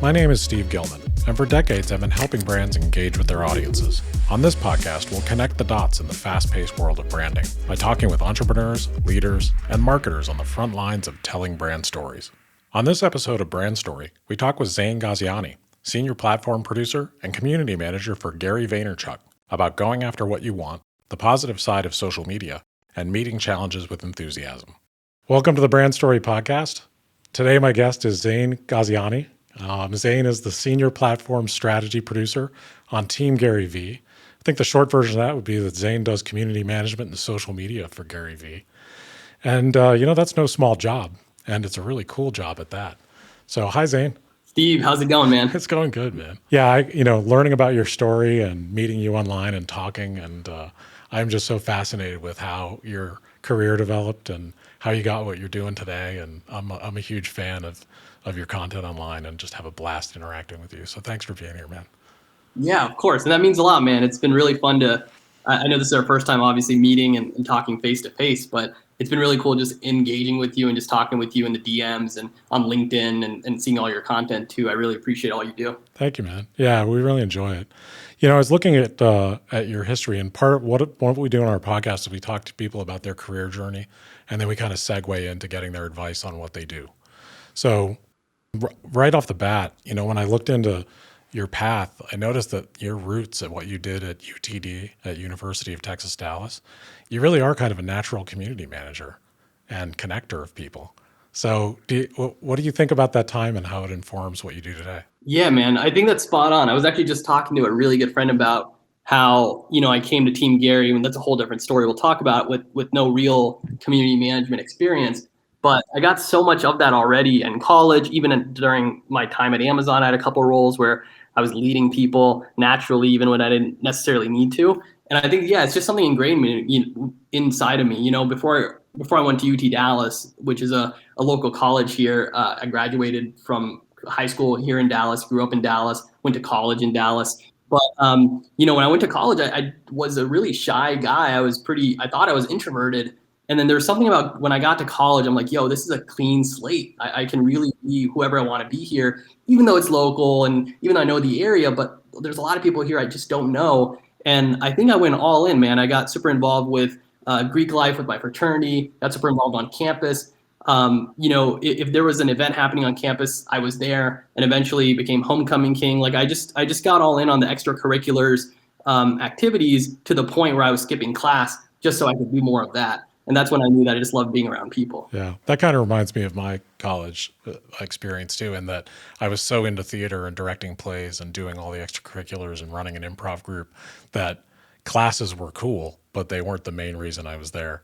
My name is Steve Gilman, and for decades I've been helping brands engage with their audiences. On this podcast, we'll connect the dots in the fast-paced world of branding by talking with entrepreneurs, leaders, and marketers on the front lines of telling brand stories. On this episode of Brand Story, we talk with Zain Gaziani, Senior Platform Producer and Community Manager for Gary Vaynerchuk, about going after what you want, the positive side of social media, and meeting challenges with enthusiasm. Welcome to the Brand Story podcast. Today my guest is Zain Gaziani. Zain is the Senior Platform Strategy Producer on Team Gary V. I think the short version of that would be that Zain does community management and social media for Gary V. And, that's no small job, and it's a really cool job at that. So, hi, Zain. Steve, how's it going, man? It's going good, man. Yeah, learning about your story and meeting you online and talking, and I'm just so fascinated with how your career developed and how you got what you're doing today. And I'm a huge fan of your content online and just have a blast interacting with you. So thanks for being here, man. Yeah, of course. And that means a lot, man. It's been really fun I know this is our first time obviously meeting and talking face to face, but it's been really cool just engaging with you and just talking with you in the DMs and on LinkedIn and seeing all your content too. I really appreciate all you do. Thank you, man. Yeah, we really enjoy it. I was looking at your history, and part of what we do on our podcast is we talk to people about their career journey, and then we kind of segue into getting their advice on what they do. So right off the bat, when I looked into your path, I noticed that your roots at what you did at UTD, at University of Texas, Dallas, you really are kind of a natural community manager and connector of people. So what do you think about that time and how it informs what you do today? Yeah, man, I think that's spot on. I was actually just talking to a really good friend about how, I came to Team Gary, and that's a whole different story we'll talk about with no real community management experience. But I got so much of that already in college. Even during my time at Amazon, I had a couple of roles where I was leading people naturally, even when I didn't necessarily need to. And I think, it's just something ingrained inside of me. Before I went to UT Dallas, which is a local college here, I graduated from high school here in Dallas, grew up in Dallas, went to college in Dallas. But, when I went to college, I was a really shy guy. I thought I was introverted. And then there's something about when I got to college, I'm like, this is a clean slate. I can really be whoever I want to be here, even though it's local and even though I know the area, but there's a lot of people here I just don't know. And I think I went all in, man. I got super involved with Greek life with my fraternity, got super involved on campus. If there was an event happening on campus, I was there, and eventually became homecoming king. Like I just got all in on the extracurriculars activities to the point where I was skipping class just so I could do more of that. And that's when I knew that I just loved being around people. Yeah, that kind of reminds me of my college experience too, in that I was so into theater and directing plays and doing all the extracurriculars and running an improv group that classes were cool, but they weren't the main reason I was there,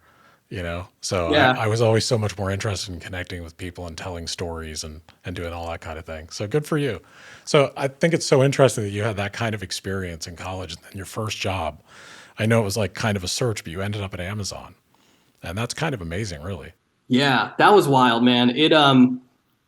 So yeah. I was always so much more interested in connecting with people and telling stories and doing all that kind of thing. So good for you. So I think it's so interesting that you had that kind of experience in college and then your first job. I know it was like kind of a search, but you ended up at Amazon. And that's kind of amazing, really. Yeah, that was wild, man. It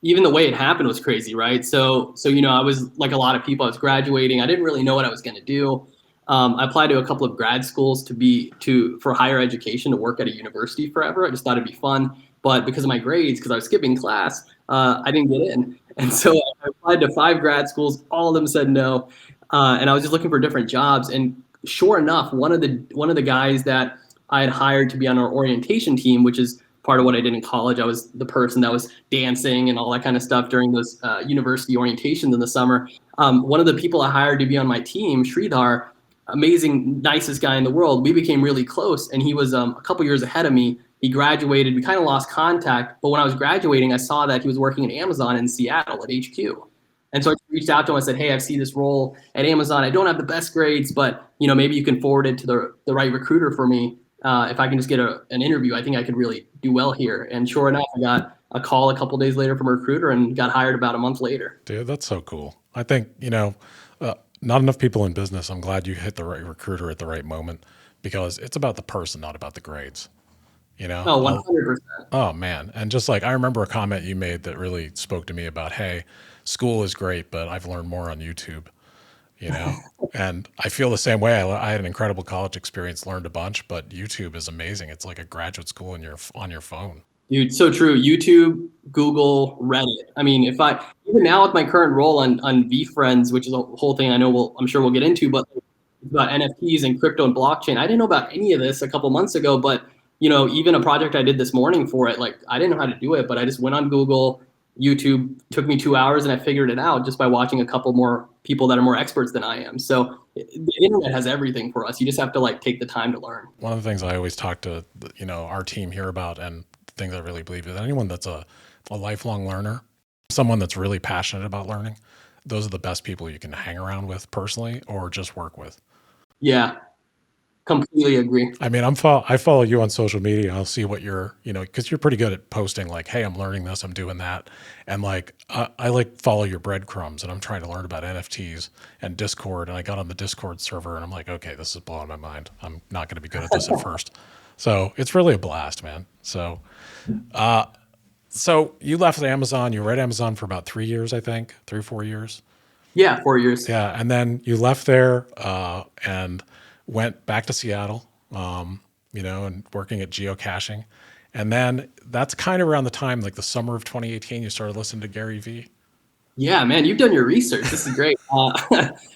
even the way it happened was crazy, right? So I was like a lot of people. I was graduating. I didn't really know what I was going to do. I applied to a couple of grad schools for higher education to work at a university forever. I just thought it'd be fun, but because of my grades, because I was skipping class, I didn't get in. And so I applied to 5 grad schools. All of them said no, and I was just looking for different jobs. And sure enough, one of the guys that I had hired to be on our orientation team, which is part of what I did in college. I was the person that was dancing and all that kind of stuff during those university orientations in the summer. One of the people I hired to be on my team, Sridhar, amazing, nicest guy in the world. We became really close, and he was a couple years ahead of me. He graduated. We kind of lost contact, but when I was graduating, I saw that he was working at Amazon in Seattle at HQ. And so I reached out to him. I said, hey, I see this role at Amazon. I don't have the best grades, but maybe you can forward it to the right recruiter for me. If I can just get an interview, I think I could really do well here. And sure enough, I got a call a couple of days later from a recruiter and got hired about a month later. Dude, that's so cool. I think, not enough people in business. I'm glad you hit the right recruiter at the right moment because it's about the person, not about the grades. Oh, 100%. Oh, man. And just like I remember a comment you made that really spoke to me about, hey, school is great, but I've learned more on YouTube. And I feel the same way. I had an incredible college experience, learned a bunch, but YouTube is amazing. It's like a graduate school on your phone. Dude, so true. YouTube, Google, Reddit. I mean, even now with my current role on VFriends, which is a whole thing I'm sure we'll get into, but about NFTs and crypto and blockchain. I didn't know about any of this a couple months ago, but even a project I did this morning for it, like I didn't know how to do it, but I just went on Google, YouTube, took me 2 hours, and I figured it out just by watching a couple more people that are more experts than I am. So the internet has everything for us. You just have to like take the time to learn. One of the things I always talk to our team here about, and things I really believe is anyone that's a lifelong learner, someone that's really passionate about learning, those are the best people you can hang around with personally or just work with. Yeah, completely agree. I mean, I follow you on social media. I'll see what you're, because you're pretty good at posting like, hey, I'm learning this, I'm doing that. And like, I like follow your breadcrumbs, and I'm trying to learn about NFTs and Discord. And I got on the Discord server and I'm like, okay, this is blowing my mind. I'm not going to be good at this at first. So it's really a blast, man. So, so you left Amazon, you were at Amazon for about 3 years, I think, 3 or 4 years. Yeah, 4 years. Yeah. And then you left there, and went back to Seattle, and working at geocaching. And then that's kind of around the time, like the summer of 2018, you started listening to Gary Vee. Yeah, man, you've done your research. This is great.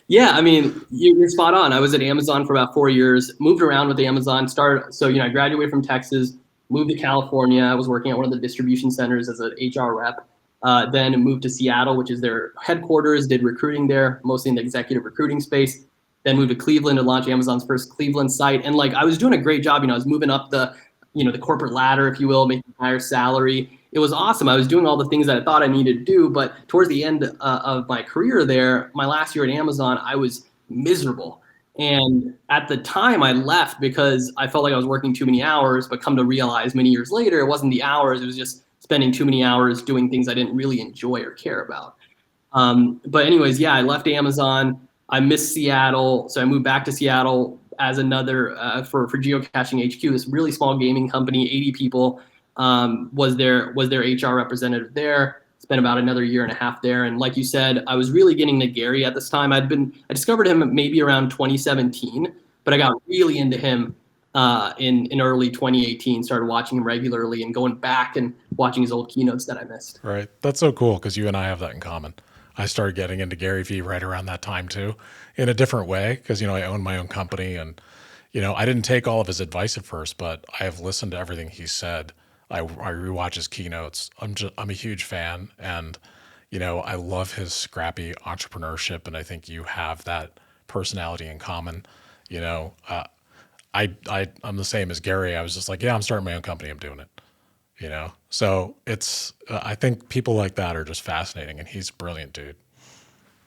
Yeah, I mean, you're spot on. I was at Amazon for about 4 years, moved around with Amazon, I graduated from Texas, moved to California. I was working at one of the distribution centers as an HR rep. Then moved to Seattle, which is their headquarters, did recruiting there, mostly in the executive recruiting space. Then moved to Cleveland to launch Amazon's first Cleveland site. And like, I was doing a great job. I was moving up the corporate ladder, if you will, making a higher salary. It was awesome. I was doing all the things that I thought I needed to do. But towards the end of my career there, my last year at Amazon, I was miserable. And at the time I left because I felt like I was working too many hours, but come to realize many years later, it wasn't the hours. It was just spending too many hours doing things I didn't really enjoy or care about. But anyways, yeah, I left Amazon. I missed Seattle, so I moved back to Seattle as another for Geocaching HQ, this really small gaming company, 80 people. Was their HR representative there. Spent about another year and a half there, and like you said, I was really getting to Gary at this time. I discovered him maybe around 2017, but I got really into him in early 2018. Started watching him regularly and going back and watching his old keynotes that I missed. Right, that's so cool because you and I have that in common. I started getting into Gary Vee right around that time too, in a different way, because I own my own company, and I didn't take all of his advice at first, but I have listened to everything he said. I rewatch his keynotes. I'm a huge fan, and I love his scrappy entrepreneurship, and I think you have that personality in common. I'm the same as Gary. I was just like, yeah, I'm starting my own company. I'm doing it. So it's I think people like that are just fascinating, and he's a brilliant dude.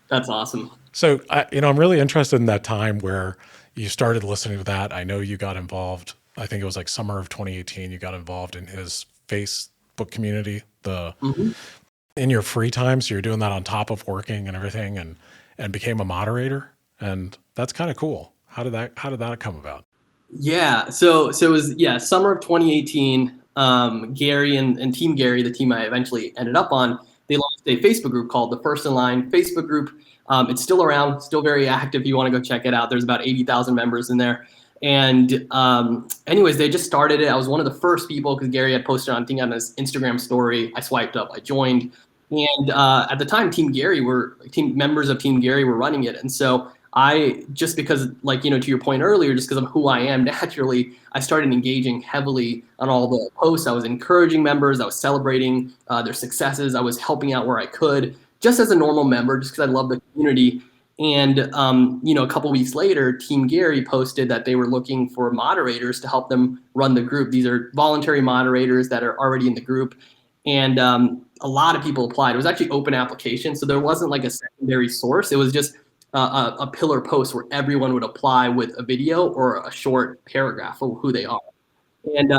That's awesome. So I'm really interested in that time where you started listening to that. I know you got involved. I think it was like summer of 2018. You got involved in his Facebook community, in your free time. So you're doing that on top of working and everything, and became a moderator. And that's kind of cool. How did that come about? Yeah. So it was summer of 2018. Gary and Team Gary, the team I eventually ended up on, they launched a Facebook group called the First in Line Facebook group. It's still around, still very active. If you want to go check it out, there's about 80,000 members in there. And anyways, they just started it. I was one of the first people because Gary had posted on his Instagram story. I swiped up, I joined. And at the time, members of Team Gary were running it. And so I, just because, to your point earlier, just because of who I am naturally, I started engaging heavily on all the posts. I was encouraging members. I was celebrating their successes. I was helping out where I could, just as a normal member, just because I love the community. And, a couple weeks later, Team Gary posted that they were looking for moderators to help them run the group. These are voluntary moderators that are already in the group. And a lot of people applied. It was actually open application. So there wasn't like a secondary source. It was just a pillar post where everyone would apply with a video or a short paragraph of who they are. And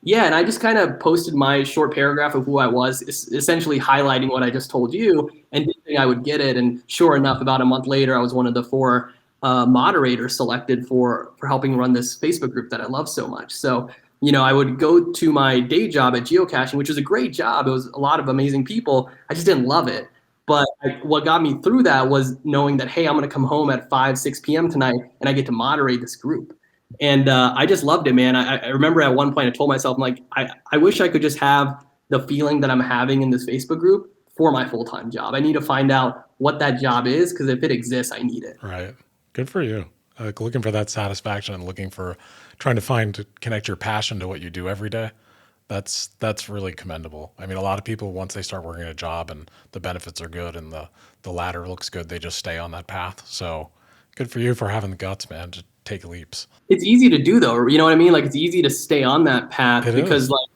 and I just kind of posted my short paragraph of who I was, essentially highlighting what I just told you, and didn't think I would get it. And sure enough, about a month later, I was one of the 4 moderators selected for helping run this Facebook group that I love so much. So, I would go to my day job at geocaching, which was a great job. It was a lot of amazing people. I just didn't love it. But what got me through that was knowing that, hey, I'm going to come home at 5, 6 p.m. tonight, and I get to moderate this group. And I just loved it, man. I remember at one point I told myself, I'm like, I wish I could just have the feeling that I'm having in this Facebook group for my full-time job. I need to find out what that job is, because if it exists, I need it. Right. Good for you. Like looking for that satisfaction and looking for trying to connect your passion to what you do every day. That's really commendable. I mean, a lot of people, once they start working a job and the benefits are good and the ladder looks good, they just stay on that path. So good for you for having the guts, man, to take leaps. It's easy to do though. You know what I mean? Like it's easy to stay on that path It because is. like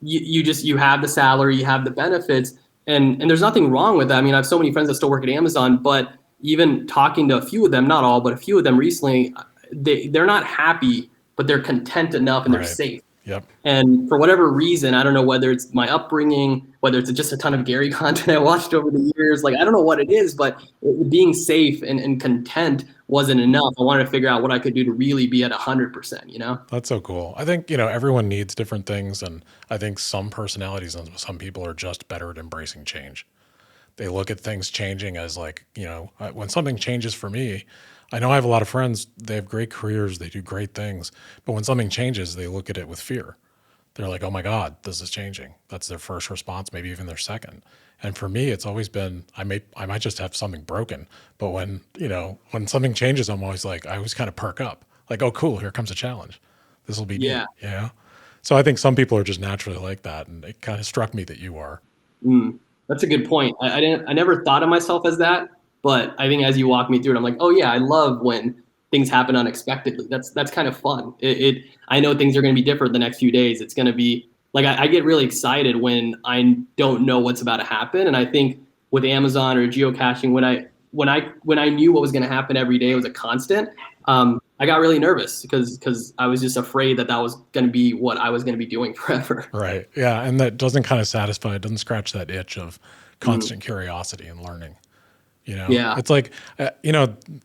you have the salary, you have the benefits, and there's nothing wrong with that. I mean, I have so many friends that still work at Amazon, but even talking to a few of them, not all, but a few of them recently, they're not happy, but they're content enough and they're Right. safe. Yep. And for whatever reason, I don't know whether it's my upbringing, whether it's just a ton of Gary content I watched over the years, like I don't know what it is, but being safe and content wasn't enough. I wanted to figure out what I could do to really be at 100%, you know? That's so cool. I think, everyone needs different things. And I think some personalities and some people are just better at embracing change. They look at things changing as like, when something changes for me, I know I have a lot of friends, they have great careers, they do great things. But when something changes, they look at it with fear. They're like, oh my God, this is changing. That's their first response, maybe even their second. And for me, it's always been, I might just have something broken. But when something changes, I always kind of perk up. Like, oh, cool, here comes a challenge. This will be Yeah. neat. So I think some people are just naturally like that. And it kind of struck me that you are. That's a good point. I never thought of myself as that, but I think as you walk me through it, I'm like, oh yeah, I love when things happen unexpectedly. That's kind of fun. I know things are going to be different the next few days. It's going to be like I get really excited when I don't know what's about to happen. And I think with Amazon or geocaching, when I knew what was going to happen every day, it was a constant. I got really nervous because I was just afraid that was going to be what I was going to be doing forever. Right. Yeah. And that doesn't kind of satisfy, it doesn't scratch that itch of constant curiosity and learning. Yeah. It's like,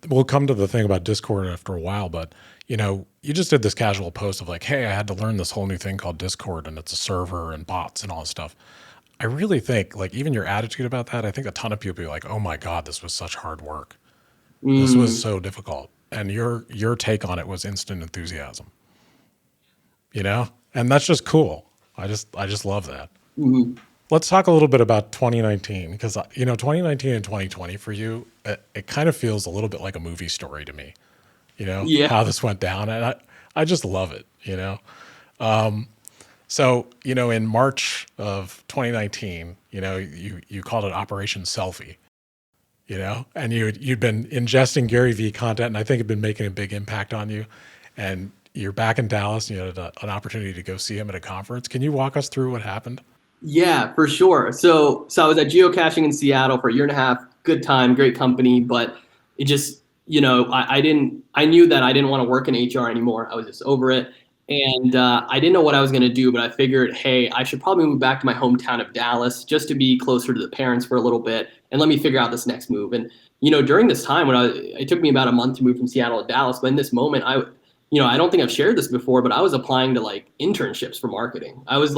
we'll come to the thing about Discord after a while, but you just did this casual post of like, hey, I had to learn this whole new thing called Discord and it's a server and bots and all this stuff. I really think like even your attitude about that, I think a ton of people are like, oh my God, this was such hard work. This was so difficult. And your take on it was instant enthusiasm, and that's just cool. I just love that. Let's talk a little bit about 2019 because 2019 and 2020 for you, it kind of feels a little bit like a movie story to me. Yeah. How this went down, and I just love it. So in March of 2019, you called it Operation Selfie. And you'd been ingesting Gary Vee content, and I think it'd been making a big impact on you. And you're back in Dallas, you had an opportunity to go see him at a conference. Can you walk us through what happened? Yeah, for sure. So I was at geocaching in Seattle for a year and a half. Good time, great company, but it just, I knew that I didn't want to work in HR anymore. I was just over it. And I didn't know what I was going to do, but I figured, hey, I should probably move back to my hometown of Dallas just to be closer to the parents for a little bit and let me figure out this next move. And, during this time it took me about a month to move from Seattle to Dallas, but in this moment, I don't think I've shared this before, but I was applying to like internships for marketing. I was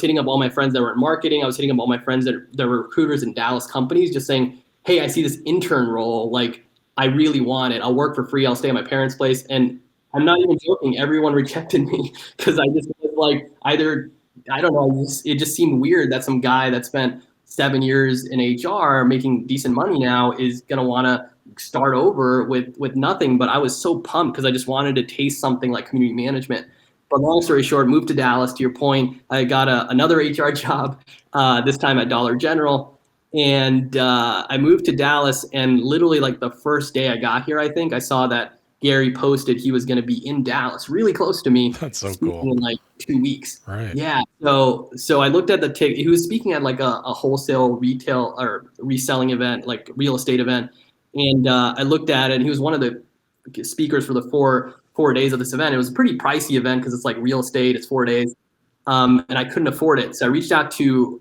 hitting up all my friends that were in marketing. I was hitting up all my friends that were recruiters in Dallas companies just saying, hey, I see this intern role. Like, I really want it. I'll work for free. I'll stay at my parents' place. And I'm not even joking. Everyone rejected me because I just was like, I don't know. It just seemed weird that some guy that spent 7 years in HR making decent money now is going to want to start over with nothing. But I was so pumped because I just wanted to taste something like community management. But long story short, moved to Dallas. To your point, I got another HR job, this time at Dollar General. And I moved to Dallas, and literally like the first day I got here, I think I saw that Gary posted he was going to be in Dallas, really close to me. That's so speaking cool. in like 2 weeks. Right. Yeah. So I looked at the ticket. He was speaking at like a wholesale retail or reselling event, like real estate event. And I looked at it, and he was one of the speakers for the four days of this event. It was a pretty pricey event because it's like real estate. It's 4 days. And I couldn't afford it. So I reached out to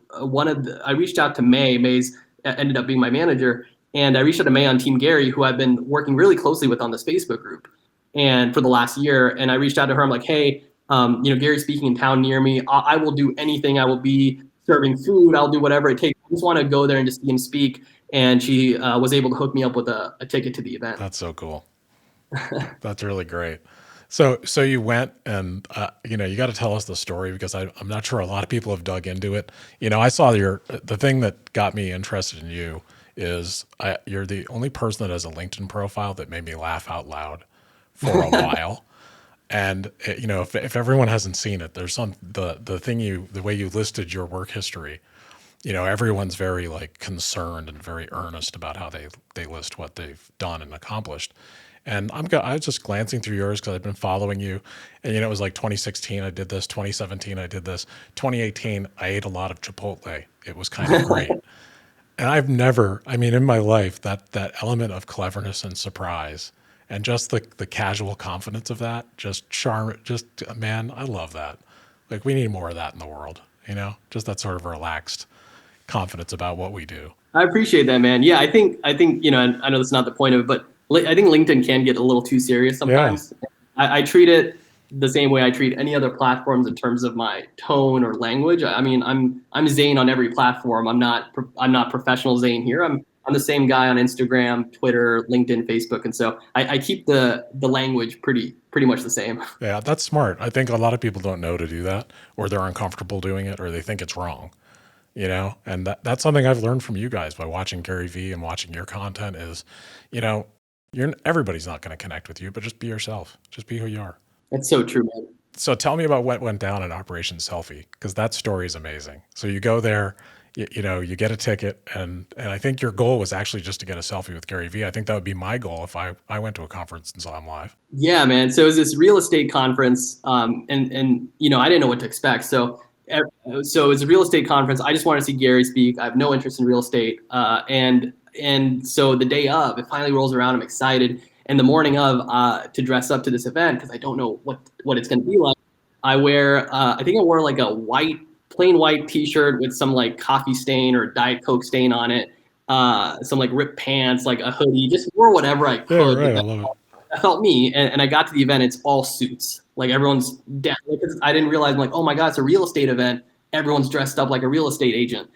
May. May's ended up being my manager. And I reached out to May on Team Gary, who I've been working really closely with on this Facebook group and for the last year. And I reached out to her. I'm like, hey, Gary's speaking in town near me. I will do anything. I will be serving food. I'll do whatever it takes. I just want to go there and just see him speak. And she was able to hook me up with a ticket to the event. That's so cool. That's really great. So you went and you got to tell us the story because I'm not sure a lot of people have dug into it. I saw the thing that got me interested in you is you're the only person that has a LinkedIn profile that made me laugh out loud for a while. And if everyone hasn't seen it, there's the way you listed your work history. Everyone's very like concerned and very earnest about how they list what they've done and accomplished. And I was just glancing through yours because I've been following you, and it was like 2016 I did this, 2017 I did this, 2018 I ate a lot of Chipotle. It was kind of great. And in my life, that element of cleverness and surprise and just the casual confidence of that, just charm, man, I love that. Like we need more of that in the world, just that sort of relaxed confidence about what we do. I appreciate that, man. Yeah, I think and I know that's not the point of it, but I think LinkedIn can get a little too serious sometimes. Yeah. I treat it the same way I treat any other platforms in terms of my tone or language. I mean, I'm Zain on every platform. I'm not professional Zain here. I'm the same guy on Instagram, Twitter, LinkedIn, Facebook, and so I keep the language pretty much the same. Yeah, that's smart. I think a lot of people don't know to do that, or they're uncomfortable doing it, or they think it's wrong. And that's something I've learned from you guys by watching Gary Vee and watching your content is, everybody's not going to connect with you, but just be yourself. Just be who you are. That's so true, man. So tell me about what went down at Operation Selfie, because that story is amazing. So you go there, you get a ticket, and I think your goal was actually just to get a selfie with Gary Vee. I think that would be my goal if I went to a conference and saw him live. Yeah, man. So it was this real estate conference, and I didn't know what to expect. So it was a real estate conference. I just wanted to see Gary speak. I have no interest in real estate, and so the day of, it finally rolls around. I'm excited. And the morning of, to dress up to this event, because I don't know what it's going to be like, I wear, I think I wore like a plain white t-shirt with some like coffee stain or Diet Coke stain on it, some like ripped pants, like a hoodie, just wore whatever I could. Yeah, right. I love it. I felt me, and I got to the event, it's all suits. Like everyone's dead. I didn't realize, I'm like, oh my God, it's a real estate event. Everyone's dressed up like a real estate agent.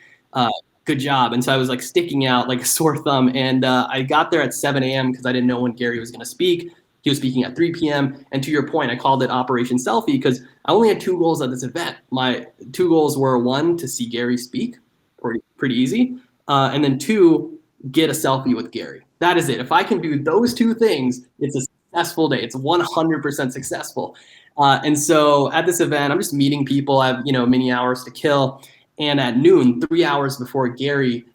Good job. And so I was like sticking out like a sore thumb. And I got there at 7 a.m. because I didn't know when Gary was going to speak. He was speaking at 3 p.m. And to your point, I called it Operation Selfie because I only had 2 goals at this event. My 2 goals were 1, to see Gary speak, pretty easy. And then 2, get a selfie with Gary. That is it. If I can do those 2 things, it's a successful day. It's 100% successful. And so at this event, I'm just meeting people. I have, many hours to kill. And at noon, 3 hours before Gary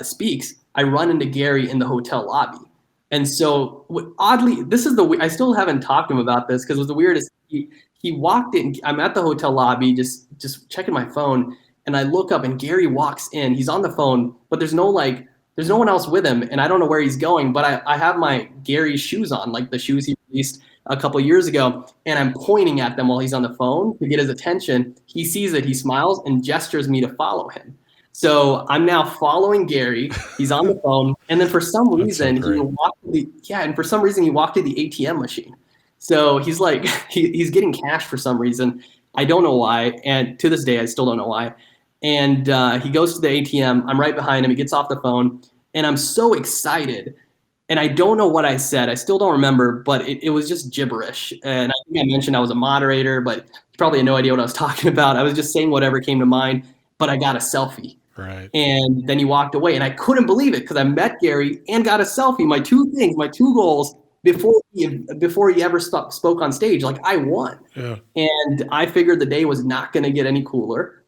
speaks, I run into Gary in the hotel lobby. And so oddly, I still haven't talked to him about this because it was the weirdest. He walked in. I'm at the hotel lobby, just checking my phone, and I look up and Gary walks in. He's on the phone, but there's no one else with him, and I don't know where he's going. But I have my Gary shoes on, like the shoes he released a couple of years ago, and I'm pointing at them while he's on the phone to get his attention. He sees it, he smiles and gestures me to follow him. So I'm now following Gary. He's on the phone, and then for some reason he walked to the ATM machine. So he's like he's getting cash for some reason. I don't know why, and to this day I still don't know why. And he goes to the ATM. I'm right behind him. He gets off the phone, and I'm so excited. And I don't know what I said. I still don't remember, but it was just gibberish. And I think I mentioned I was a moderator, but he probably had no idea what I was talking about. I was just saying whatever came to mind, but I got a selfie. Right. And then he walked away, and I couldn't believe it because I met Gary and got a selfie. My 2 goals before he ever spoke on stage. Like I won. Yeah. And I figured the day was not going to get any cooler.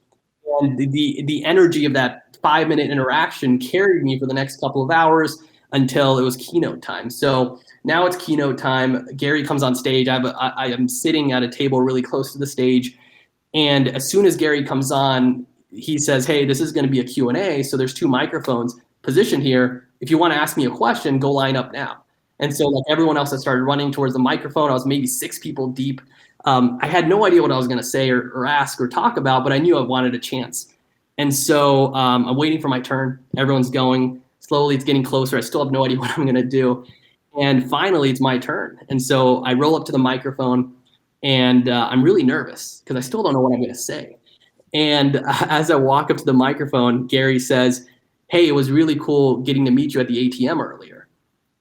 And the energy of that 5-minute interaction carried me for the next couple of hours until it was keynote time. So now it's keynote time. Gary comes on stage. I am sitting at a table really close to the stage. And as soon as Gary comes on, he says, hey, this is going to be a Q&A. So there's 2 microphones positioned here. If you want to ask me a question, go line up now. And so like everyone else that started running towards the microphone, I was maybe 6 people deep. I had no idea what I was going to say or ask or talk about, but I knew I wanted a chance. And so I'm waiting for my turn. Everyone's going. Slowly, it's getting closer. I still have no idea what I'm going to do. And finally, it's my turn. And so I roll up to the microphone, and I'm really nervous because I still don't know what I'm going to say. And as I walk up to the microphone, Gary says, hey, it was really cool getting to meet you at the ATM earlier.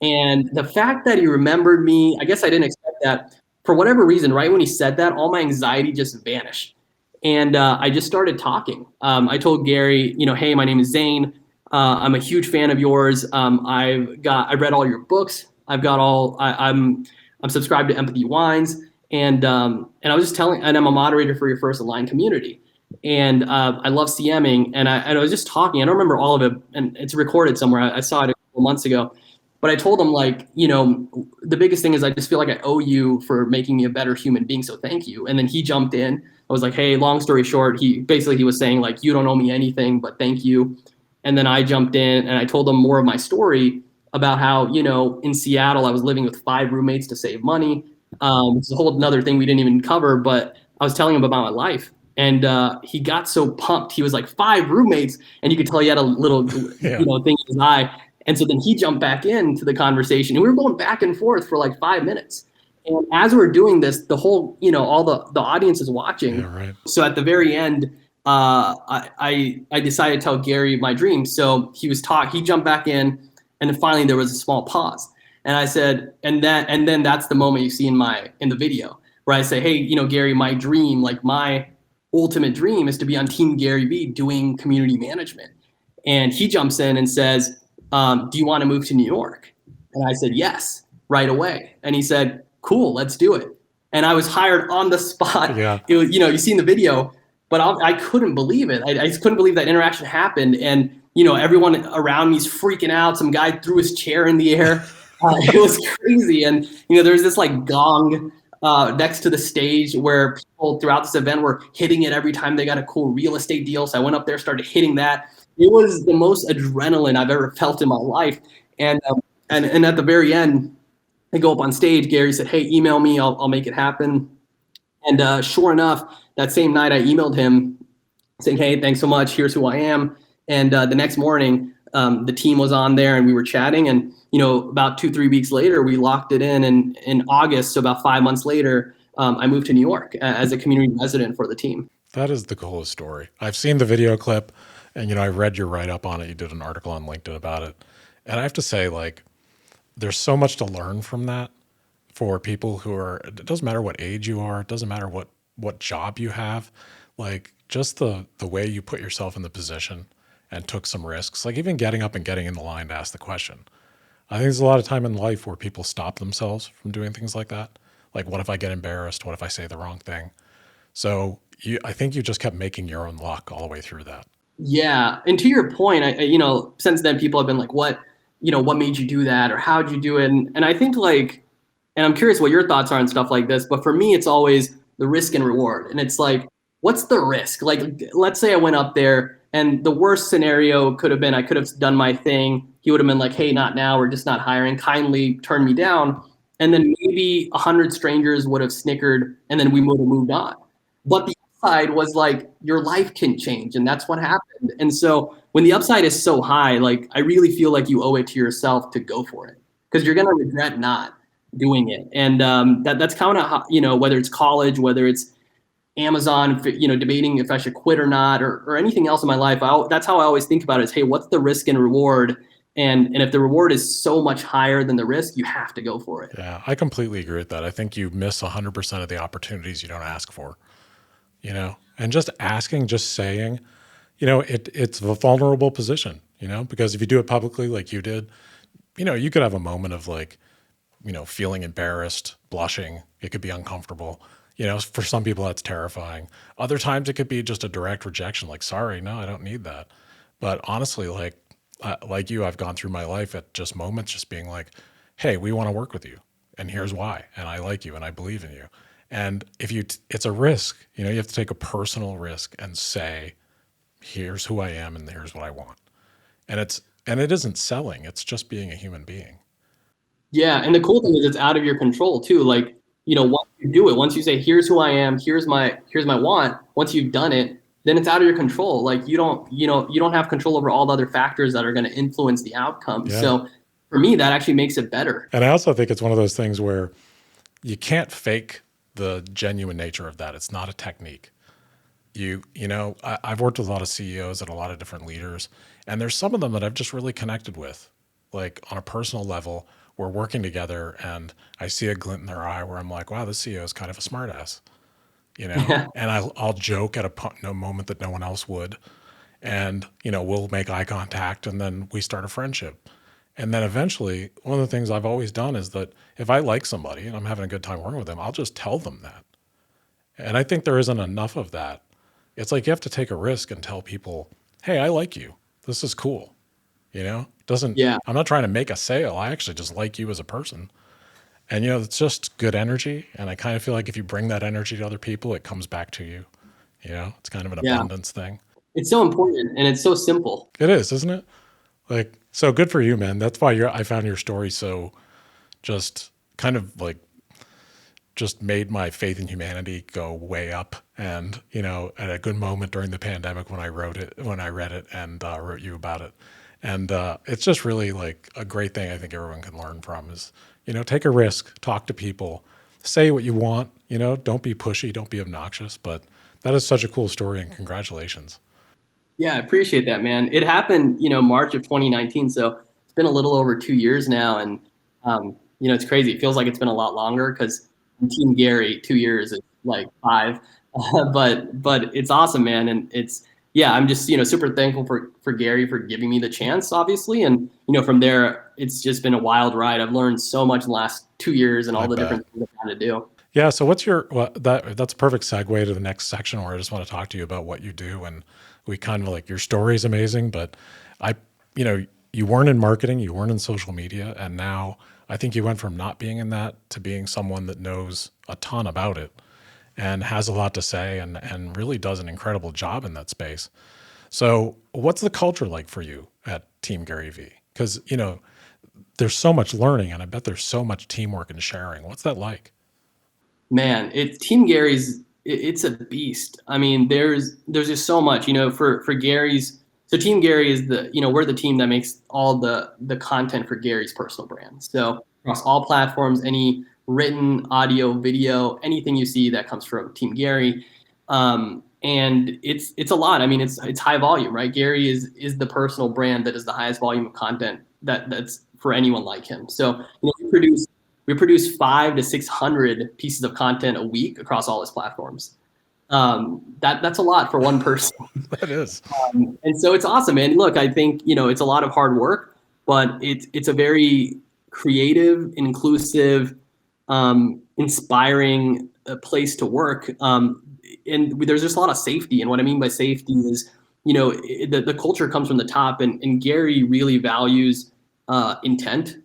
And the fact that he remembered me, I guess I didn't expect that. for whatever reason, right when he said that, all my anxiety just vanished. And I just started talking. I told Gary, hey, my name is Zain. I'm a huge fan of yours. I read all your books. I'm subscribed to Empathy Wines, and I was just telling, and I'm a moderator for your first aligned community, and I love CMing, and I was just talking. I don't remember all of it, and it's recorded somewhere. I saw it a couple months ago, but I told him, like, the biggest thing is I just feel like I owe you for making me a better human being, so thank you. And then he jumped in. I was like, hey, long story short, he was saying, like, you don't owe me anything, but thank you. And then I jumped in and I told him more of my story about how, in Seattle, I was living with 5 roommates to save money. It's a whole another thing we didn't even cover, but I was telling him about my life. And he got so pumped. He was like, 5 roommates. And you could tell he had a little, Yeah. thing in his eye. And so then he jumped back into the conversation, and we were going back and forth for like 5 minutes. And as we're doing this, the whole, all the audience is watching. Yeah, right. So at the very end, I decided to tell Gary my dream. So he jumped back in, and then finally there was a small pause. And I said, and then that's the moment you see in the video where I say, hey, Gary, my dream, like my ultimate dream is to be on Team Gary Vee doing community management. And he jumps in and says, do you want to move to New York? And I said, yes, right away. And he said, cool, let's do it. And I was hired on the spot. Yeah. It was, you seen the video, but I couldn't believe it. I just couldn't believe that interaction happened. And, everyone around me is freaking out. Some guy threw his chair in the air. It was crazy. And, there's this like gong next to the stage where people throughout this event were hitting it every time they got a cool real estate deal. So I went up there, started hitting that. It was the most adrenaline I've ever felt in my life. And at the very end, I go up on stage. Gary said, hey, email me. I'll make it happen. And sure enough, that same night I emailed him saying, hey, thanks so much. Here's who I am. And the next morning, the team was on there and we were chatting. And, about 2-3 weeks later, we locked it in August. So about 5 months later, I moved to New York as a community resident for the team. That is the coolest story. I've seen the video clip, and, I read your write-up on it. You did an article on LinkedIn about it. And I have to say, like, there's so much to learn from that for people who are, it doesn't matter what age you are. It doesn't matter what job you have. Like, just the way you put yourself in the position and took some risks, like even getting up and getting in the line to ask the question. I think there's a lot of time in life where people stop themselves from doing things like that. Like, what if I get embarrassed? What if I say the wrong thing? So I think you just kept making your own luck all the way through that. Yeah. And to your point, since then people have been like, what made you do that? Or how'd you do it? And I think like, and I'm curious what your thoughts are on stuff like this, but for me, it's always the risk and reward. And it's like, what's the risk? Like, let's say I went up there and the worst scenario could have been, I could have done my thing. He would have been like, hey, not now. We're just not hiring. Kindly turn me down. And then maybe 100 strangers would have snickered and then we would have moved on. But the upside was like, your life can change. And that's what happened. And so when the upside is so high, like, I really feel like you owe it to yourself to go for it because you're going to regret not doing it. And that's kind of, whether it's college, whether it's Amazon, debating if I should quit or not, or anything else in my life. That's how I always think about it is, hey, what's the risk and reward? And if the reward is so much higher than the risk, you have to go for it. Yeah, I completely agree with that. I think you miss 100% of the opportunities you don't ask for, and just asking, just saying, it's a vulnerable position, because if you do it publicly, like you did, you could have a moment of like, feeling embarrassed, blushing. It could be uncomfortable. For some people that's terrifying. Other times it could be just a direct rejection, like, sorry, no, I don't need that. But honestly, like you, I've gone through my life at just moments just being like, hey, we want to work with you and here's why. And I like you and I believe in you. And if it's a risk, you have to take a personal risk and say, here's who I am and here's what I want. And it isn't selling. It's just being a human being. Yeah. And the cool thing is it's out of your control too. Like, once you do it, once you say, here's who I am, here's my want, once you've done it, then it's out of your control. Like you don't have control over all the other factors that are going to influence the outcome. Yeah. So for me, that actually makes it better. And I also think it's one of those things where you can't fake the genuine nature of that. It's not a technique. I've worked with a lot of CEOs and a lot of different leaders, and there's some of them that I've just really connected with, like on a personal level, we're working together and I see a glint in their eye where I'm like, wow, this CEO is kind of a smartass, Yeah. and I'll joke at no moment that no one else would. And, we'll make eye contact and then we start a friendship. And then eventually, one of the things I've always done is that if I like somebody and I'm having a good time working with them, I'll just tell them that. And I think there isn't enough of that. It's like you have to take a risk and tell people, hey, I like you. This is cool. Doesn't, Yeah. I'm not trying to make a sale. I actually just like you as a person. And, it's just good energy. And I kind of feel like if you bring that energy to other people, it comes back to you. It's kind of an Yeah. abundance thing. It's so important and it's so simple. It is, isn't it? Like, so good for you, man. That's why I found your story so just kind of like just made my faith in humanity go way up. And, at a good moment during the pandemic when I read it and wrote you about it. And it's just really like a great thing I think everyone can learn from is, take a risk, talk to people, say what you want, don't be pushy, don't be obnoxious. But that is such a cool story and congratulations. Yeah, I appreciate that, man. It happened, March of 2019. So it's been a little over 2 years now. And, it's crazy. It feels like it's been a lot longer because Team Gary, 2 years is like 5. But it's awesome, man. And yeah, I'm just, super thankful for Gary for giving me the chance, obviously. And, from there, it's just been a wild ride. I've learned so much in the last 2 years and all the different things I've had to do. Yeah. So that's a perfect segue to the next section where I just want to talk to you about what you do. And we kind of like, your story is amazing, but you weren't in marketing, you weren't in social media. And now I think you went from not being in that to being someone that knows a ton about it and has a lot to say and really does an incredible job in that space. So what's the culture like for you at Team Gary V? Because, there's so much learning and I bet there's so much teamwork and sharing. What's that like? Man, Team Gary's it's a beast. I mean, there's just so much, for Gary's. So Team Gary is we're the team that makes all the content for Gary's personal brand. So across all platforms, any written, audio, video, anything you see that comes from Team Gary. And it's a lot. I mean, it's high volume, right? Gary is the personal brand that is the highest volume of content that's for anyone like him. So we produce 500 to 600 pieces of content a week across all his platforms. That's a lot for one person. That is. And so it's awesome, man. Look, I think, it's a lot of hard work, but it's a very creative, inclusive, inspiring place to work. And there's just a lot of safety. And what I mean by safety is, the culture comes from the top, and Gary really values intent.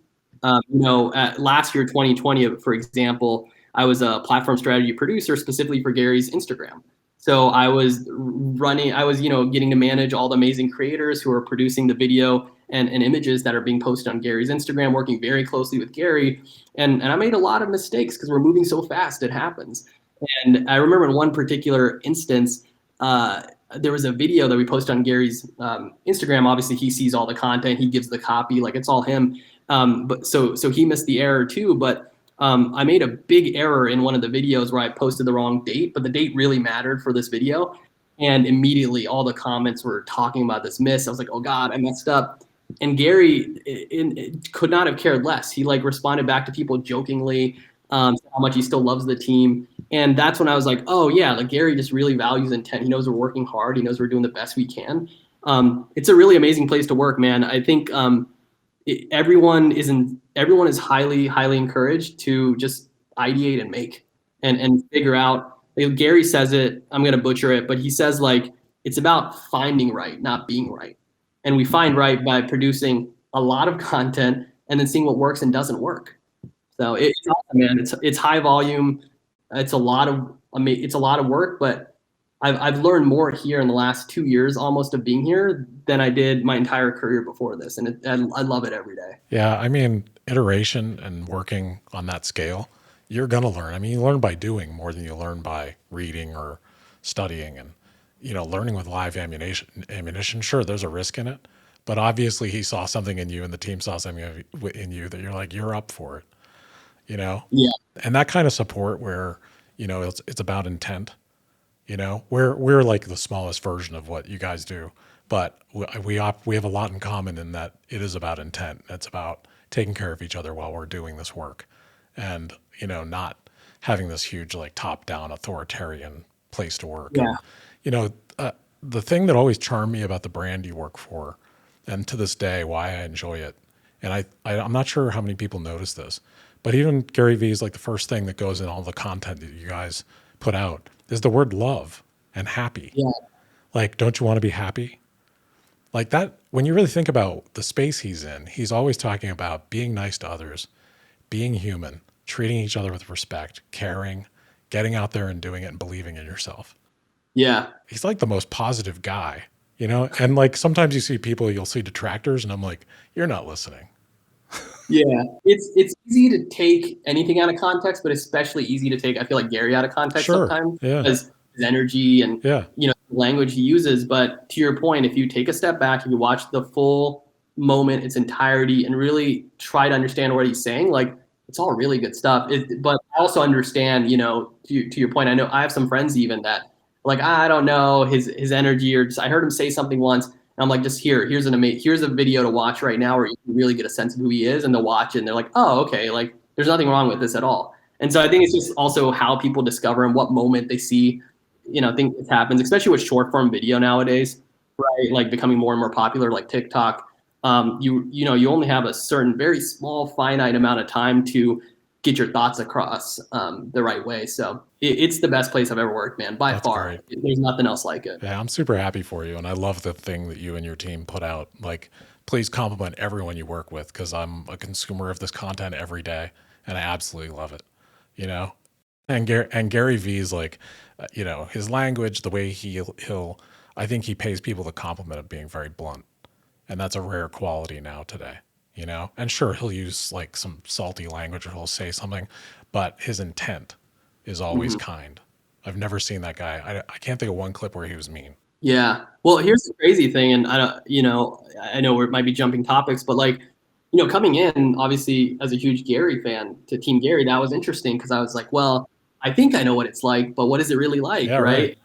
At last year, 2020, for example, I was a platform strategy producer specifically for Gary's Instagram. So I was getting to manage all the amazing creators who are producing the video and images that are being posted on Gary's Instagram, working very closely with Gary. And I made a lot of mistakes because we're moving so fast, it happens. And I remember in one particular instance, there was a video that we posted on Gary's Instagram. Obviously, he sees all the content, he gives the copy, like it's all him. But so he missed the error too. But I made a big error in one of the videos where I posted the wrong date, but the date really mattered for this video. And immediately all the comments were talking about this miss. I was like, oh God, I messed up. And Gary could not have cared less. He responded back to people jokingly, how much he still loves the team. And that's when I was like, oh yeah, Gary just really values intent. He knows we're working hard. He knows we're doing the best we can. It's a really amazing place to work, man. I think everyone is highly encouraged to just ideate and make and figure out. Gary says it, I'm going to butcher it, but he says it's about finding right, not being right. And we find right by producing a lot of content and then seeing what works and doesn't work. So it's awesome, man. It's high volume. It's a lot of work, but I've learned more here in the last 2 years almost of being here than I did my entire career before this. And I love it every day. Yeah. I mean, iteration and working on that scale, you're going to learn. I mean, you learn by doing more than you learn by reading or studying. And, learning with live ammunition, sure, there's a risk in it. But obviously he saw something in you and the team saw something in you that you're like, you're up for it, Yeah. And that kind of support where, it's about intent. We're like the smallest version of what you guys do, but we have a lot in common in that it is about intent. It's about taking care of each other while we're doing this work, and not having this huge like top down authoritarian place to work. Yeah. And the thing that always charmed me about the brand you work for, and to this day why I enjoy it, and I'm not sure how many people notice this, but even Gary Vee is like the first thing that goes in all the content that you guys put out is the word love and happy. Yeah. Like, don't you want to be happy? Like that, when you really think about the space he's in, he's always talking about being nice to others, being human, treating each other with respect, caring, getting out there and doing it and believing in yourself. Yeah. He's like the most positive guy, and like sometimes you see people, you'll see detractors, and I'm like, you're not listening. Yeah. It's easy to take anything out of context, but especially easy to take, I feel like, Gary out of context Sure. sometimes, Yeah. because his energy and Yeah. language he uses. But to your point, if you take a step back, if you watch the full moment, its entirety, and really try to understand what he's saying, like, it's all really good stuff. But I also understand, to your point, I know I have some friends even that, like, I don't know his energy, or just, I heard him say something once, and I'm like, just here's a video to watch right now where you can really get a sense of who he is, and they'll watch it and they're like, oh, okay, like there's nothing wrong with this at all. And so I think it's just also how people discover and what moment they see. I think it happens, especially with short form video nowadays, right? Like becoming more and more popular, like TikTok. You only have a certain, very small, finite amount of time to get your thoughts across the right way. So it's the best place I've ever worked, man, by That's far. great. There's nothing else like it. Yeah, I'm super happy for you, and I love the thing that you and your team put out. Like, please compliment everyone you work with, because I'm a consumer of this content every day, and I absolutely love it. And Gary Vee's like, his language, the way he'll, I think he pays people the compliment of being very blunt, and that's a rare quality now today. And sure, he'll use like some salty language, or he'll say something, but his intent is always kind. I've never seen that guy. I can't think of one clip where he was mean. Yeah. Well, here's the crazy thing, and I know we might be jumping topics, but like, coming in obviously as a huge Gary fan to Team Gary, that was interesting because I was like, well, I think I know what it's like, but what is it really like, Yeah, right?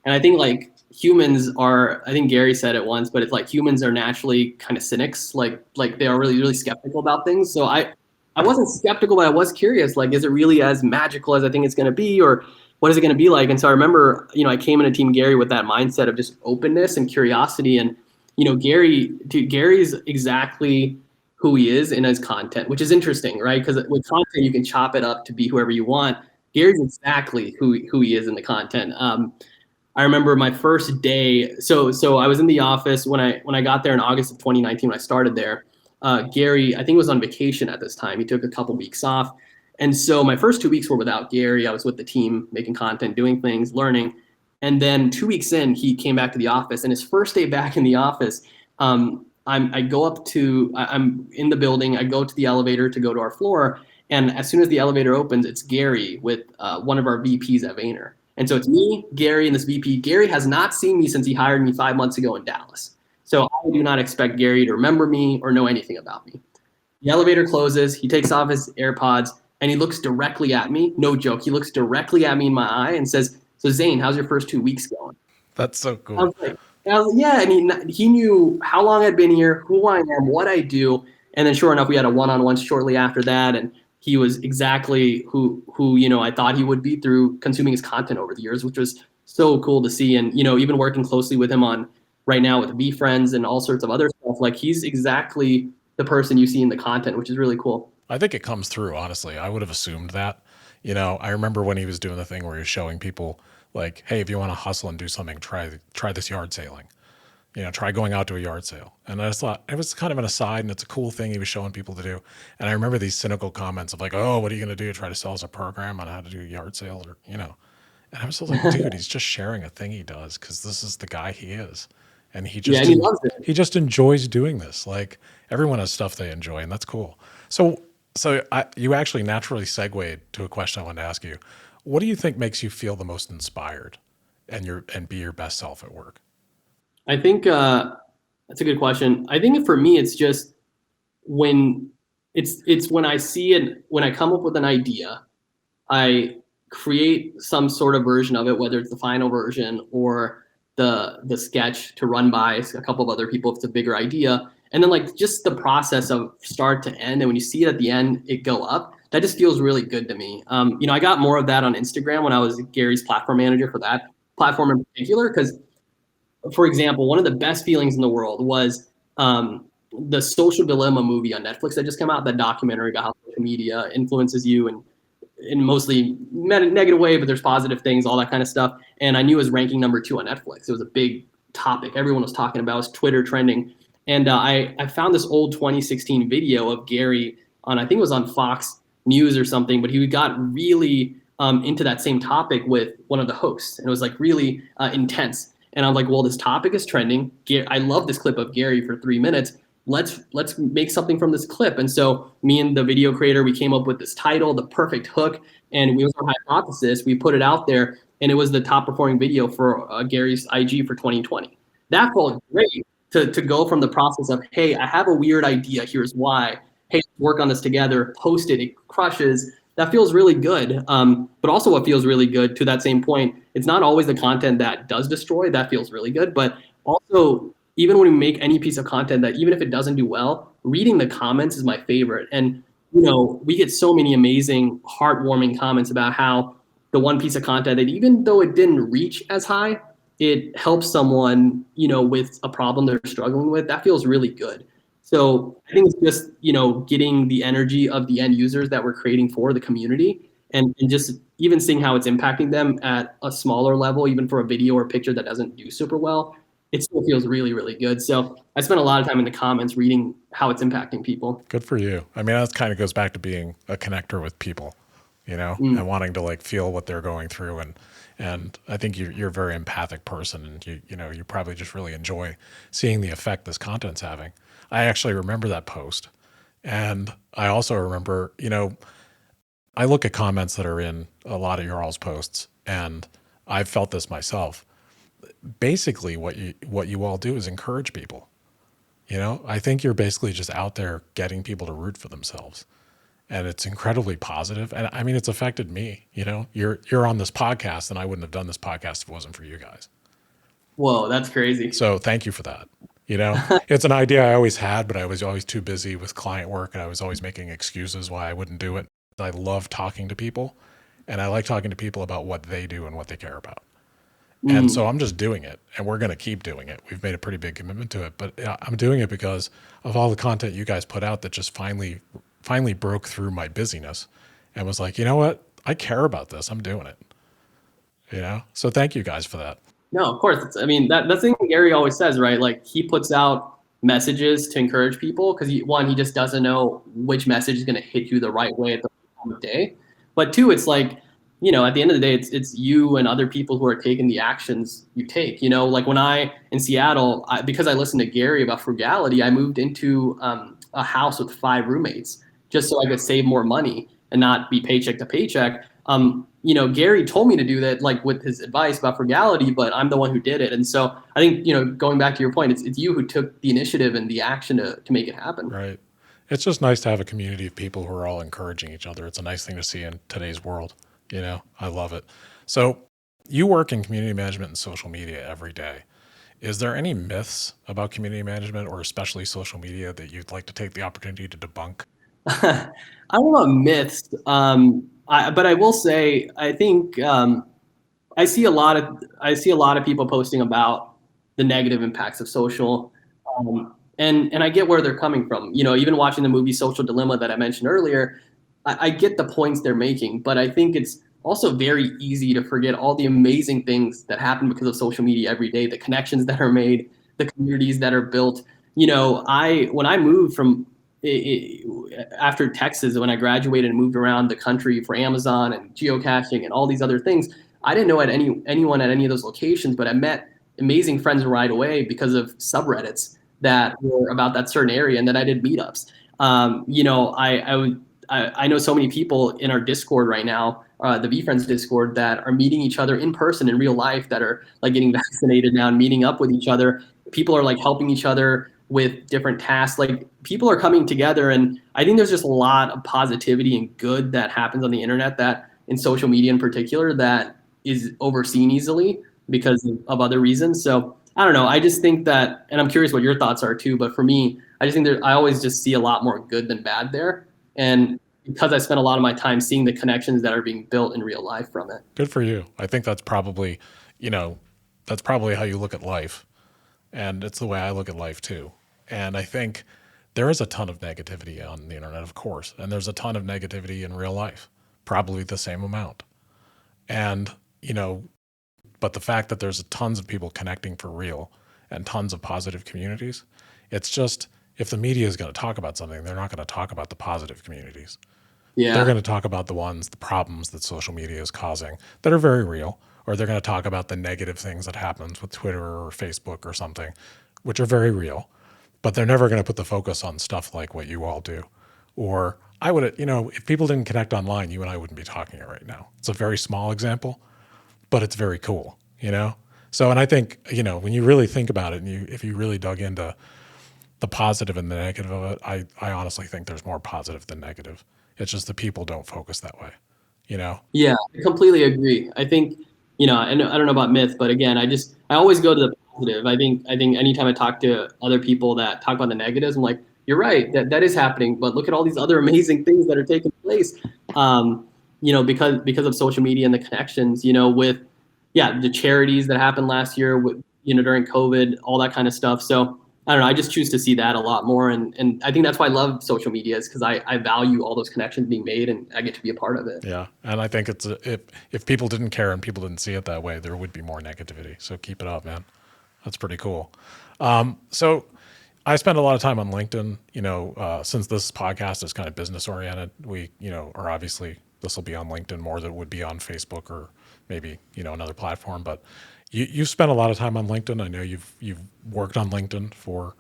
And I think like humans are, I think Gary said it once, but it's like humans are naturally kind of cynics, like they are really, really skeptical about things. So I wasn't skeptical, but I was curious, like, is it really as magical as I think it's going to be, or what is it going to be like? And so I remember, I came into Team Gary with that mindset of just openness and curiosity. And, Gary's exactly who he is in his content, which is interesting, right? Because with content, you can chop it up to be whoever you want. Gary's exactly who he is in the content. I remember my first day. So I was in the office when I got there in August of 2019, when I started there. Gary, I think, was on vacation at this time. He took a couple weeks off. And so my first 2 weeks were without Gary. I was with the team, making content, doing things, learning. And then 2 weeks in, he came back to the office. And his first day back in the office, I'm in the building. I go to the elevator to go to our floor. And as soon as the elevator opens, it's Gary with one of our VPs at Vayner. And so it's me, Gary, and this VP. Gary has not seen me since he hired me 5 months ago in Dallas. So I do not expect Gary to remember me or know anything about me. The elevator closes. He takes off his AirPods and he looks directly at me. No joke. He looks directly at me in my eye and says, "So Zain, how's your first 2 weeks going?" That's so cool. I was like, yeah. And he knew how long I'd been here, who I am, what I do. And then sure enough, we had a one-on-one shortly after that. And he was exactly who I thought he would be through consuming his content over the years, which was so cool to see. And, even working closely with him on right now with VFriends and all sorts of other stuff, like he's exactly the person you see in the content, which is really cool. I think it comes through, honestly. I would have assumed that. I remember when he was doing the thing where he was showing people like, hey, if you want to hustle and do something, try this yard sailing. Try going out to a yard sale. And I just thought it was kind of an aside, and it's a cool thing he was showing people to do. And I remember these cynical comments of like, oh, what are you going to do? Try to sell us a program on how to do a yard sale, or. And I was like, dude, he's just sharing a thing he does because this is the guy he is. And he loves it. He just enjoys doing this. Like, everyone has stuff they enjoy, and that's cool. So you actually naturally segued to a question I wanted to ask you. What do you think makes you feel the most inspired and be your best self at work? I think that's a good question. I think for me, it's just when when I see it, when I come up with an idea, I create some sort of version of it, whether it's the final version or the sketch to run by a couple of other people if it's a bigger idea. And then like just the process of start to end. And when you see it at the end, it go up, that just feels really good to me. I got more of that on Instagram when I was Gary's platform manager for that platform in particular. Because, for example, one of the best feelings in the world was the Social Dilemma movie on Netflix that just came out, that documentary about how social media influences you and in mostly negative way, but there's positive things, all that kind of stuff. And I knew it was ranking number 2 on Netflix. It was a big topic. Everyone was talking about it. It was Twitter trending. And I found this old 2016 video of Gary on, I think it was on Fox News or something, but he got really into that same topic with one of the hosts. And it was like really intense. And I'm like, well, this topic is trending. I love this clip of Gary for 3 minutes. Let's make something from this clip. And so me and the video creator, we came up with this title, the perfect hook, and we was our hypothesis. We put it out there, and it was the top performing video for Gary's IG for 2020. That felt great to go from the process of, hey, I have a weird idea, here's why. Hey, work on this together, post it, it crushes. That feels really good. But also what feels really good, to that same point, it's not always the content that does destroy. That feels really good. But also, even when we make any piece of content that even if it doesn't do well, reading the comments is my favorite. And, we get so many amazing, heartwarming comments about how the one piece of content that even though it didn't reach as high, it helps someone, with a problem they're struggling with. That feels really good. So I think it's just, getting the energy of the end users that we're creating for the community and just even seeing how it's impacting them at a smaller level, even for a video or picture that doesn't do super well. It still feels really, really good. So I spent a lot of time in the comments reading how it's impacting people. Good for you. I mean, that kind of goes back to being a connector with people, and wanting to like feel what they're going through. And I think you're a very empathic person, and you probably just really enjoy seeing the effect this content's having. I actually remember that post. And I also remember, I look at comments that are in a lot of your all's posts, and I've felt this myself. Basically what you all do is encourage people. I think you're basically just out there getting people to root for themselves. And it's incredibly positive. And I mean, it's affected me. You're on this podcast, and I wouldn't have done this podcast if it wasn't for you guys. Whoa, that's crazy. So thank you for that. It's an idea I always had, but I was always too busy with client work, and I was always making excuses why I wouldn't do it. I love talking to people, and I like talking to people about what they do and what they care about. And so I'm just doing it, and we're going to keep doing it. We've made a pretty big commitment to it, but I'm doing it because of all the content you guys put out that just finally broke through my busyness and was like, you know what? I care about this. I'm doing it. So thank you guys for that. No, of course. That's the thing Gary always says, right? Like, he puts out messages to encourage people because he just doesn't know which message is going to hit you the right way at the time of day. But 2, it's like, at the end of the day, it's you and other people who are taking the actions you take. Like when in Seattle, because I listened to Gary about frugality, I moved into a house with 5 roommates just so I could save more money and not be paycheck to paycheck. Gary told me to do that, like with his advice about frugality, but I'm the one who did it. And so I think, going back to your point, it's you who took the initiative and the action to make it happen. Right. It's just nice to have a community of people who are all encouraging each other. It's a nice thing to see in today's world. I love it. So you work in community management and social media every day. Is there any myths about community management, or especially social media, that you'd like to take the opportunity to debunk? I don't know myths, but I will say I think I see a lot of people posting about the negative impacts of social, and I get where they're coming from. Even watching the movie Social Dilemma that I mentioned earlier, I get the points they're making, but I think it's also very easy to forget all the amazing things that happen because of social media every day, the connections that are made, the communities that are built. When I moved from after Texas, when I graduated and moved around the country for Amazon and geocaching and all these other things, I didn't know anyone at any of those locations, but I met amazing friends right away because of subreddits that were about that certain area, and then I did meetups. I know so many people in our Discord right now, the VFriends Discord, that are meeting each other in person in real life, that are like getting vaccinated now and meeting up with each other. People are like helping each other with different tasks. Like, people are coming together, and I think there's just a lot of positivity and good that happens on the internet, that in social media in particular, that is overseen easily. because of other reasons. So I don't know. I just think that, and I'm curious what your thoughts are too, but for me, I just think I always just see a lot more good than bad there. And because I spent a lot of my time seeing the connections that are being built in real life from it. Good for you. I think that's probably, that's probably how you look at life. And it's the way I look at life too. And I think there is a ton of negativity on the internet, of course. And there's a ton of negativity in real life, probably the same amount. And, but the fact that there's tons of people connecting for real and tons of positive communities, it's just, if the media is going to talk about something, they're not going to talk about the positive communities. They're going to talk about the problems that social media is causing that are very real, or they're going to talk about the negative things that happens with Twitter or Facebook or something, which are very real, but they're never going to put the focus on stuff like what you all do. Or I would, if people didn't connect online, you and I wouldn't be talking it right now. It's a very small example, but it's very cool, So, and I think, when you really think about it, and if you really dug into the positive and the negative of it, I honestly think there's more positive than negative. It's just the people don't focus that way, Yeah, I completely agree. I think, I don't know about myth, but again, I always go to the positive. I think anytime I talk to other people that talk about the negatives, I'm like, you're right, that is happening, but look at all these other amazing things that are taking place. Because of social media and the connections, with the charities that happened last year with, during COVID, all that kind of stuff. So I don't know. I just choose to see that a lot more. And I think that's why I love social media, is because I value all those connections being made and I get to be a part of it. Yeah. And I think if people didn't care and people didn't see it that way, there would be more negativity. So keep it up, man. That's pretty cool. So I spend a lot of time on LinkedIn, since this podcast is kind of business oriented, we, or obviously this will be on LinkedIn more than it would be on Facebook or maybe, another platform, but you spent a lot of time on LinkedIn. I know you've worked on LinkedIn for